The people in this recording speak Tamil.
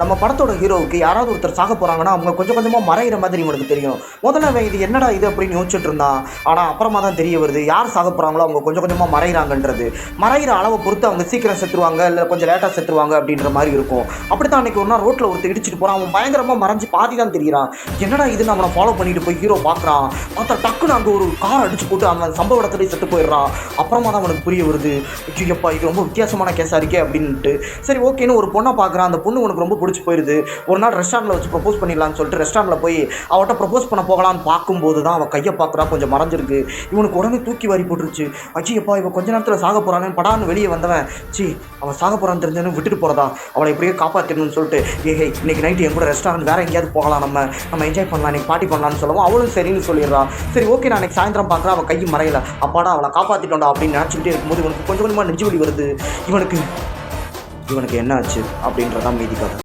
நம்ம படத்தோட ஹீரோவுக்கு யாராவது ஒருத்தர் சாக போகிறாங்கன்னா அவங்க கொஞ்சம் கொஞ்சமாக மறைகிற மாதிரி இவனுக்கு தெரியும். முதல்ல அவன் இது என்னடா இது அப்படின்னு யோசிச்சுட்டு இருந்தான். ஆனால் அப்புறமா தான் தெரிய வருது யார் சாக போகிறாங்களோ அவங்க கொஞ்சம் கொஞ்சமாக மறைகிறாங்கன்றது. மறைகிற அளவை பொறுத்து அவங்க சீக்கிரம் செத்துருவாங்க இல்லை கொஞ்சம் லேட்டாக செத்துருவாங்க அப்படின்ற மாதிரி இருக்கும். அப்படி தான் அன்றைக்கி ஒரு நாள் ரோட்டில் ஒருத்தர் இடிச்சிட்டு போகிறான். அவன் பயங்கரமாக மறைஞ்சு பாதி தான் தெரிகிறான். என்னடா இதுன்னு அவனை ஃபாலோ பண்ணிட்டு போய் ஹீரோ பார்க்குறான். பார்த்தா டக்குன்னு அங்கே ஒரு கார் அடிச்சு போட்டு அவன் சம்பவ இடத்துல செத்து போயிடுறான். அப்புறமா தான் அவனுக்கு புரிய வருது, ஐயோப்பா இது ரொம்ப வித்தியாசமான கேஸாக இருக்கே அப்படின்ட்டு. சரி ஓகேன்னு ஒரு பொண்ணை பார்க்குறான். அந்த பொண்ணு உனக்கு ரொம்ப பிடிச்சி போயிடுது. ஒரு நாள் ரெஸ்டாரண்ட்டில் வச்சு ப்ரப்போஸ் பண்ணிடலான்னு சொல்லிட்டு ரெஸ்டாரண்ட்டில் போய் அவட்ட ப்ரப்போஸ் பண்ண போகலான்னு பார்க்கும்போது தான் அவன் கையை பார்க்குறா, கொஞ்சம் மறைஞ்சிருக்கு. இவனுக்கு உடனே தூக்கி வாரி போட்டுருச்சு. ஐயோப்பா இவன் கொஞ்ச நேரத்தில் சாக போகிறானே படான்னு வெளியே வந்தவன், சி அவன் சாக போகிறான்னு தெரிஞ்சவனு விட்டுட்டு போகிறதா, அவளை எப்படியே காப்பாற்றணும்னு சொல்லிட்டு ஏஹே இன்னைக்கு நைட்டு என் கூட ரெஸ்டாரண்ட் வேறு எங்கேயாவது போகலாம், நம்ம என்ஜாய் பண்ணலாம், இன்னைக்கு பார்ட்டி பண்ணலான்னு சொல்லவும் அவளும் சரின்னு சொல்லிடுறான். சரி ஓகே நான் இன்னைக்கு சாயந்தரம் பார்க்குறேன். அவன் கையும் மறையலை. அப்பாடா அவளை காப்பாற்றிட்டோண்டா அப்படின்னு நினச்சிக்கிட்டே இருக்கும்போது இவனுக்கு கொஞ்சம் கொஞ்சமாக நெஞ்சு வலி வருது. இவனுக்கு என்ன ஆச்சு அப்படின்றதான் மீதி கதை.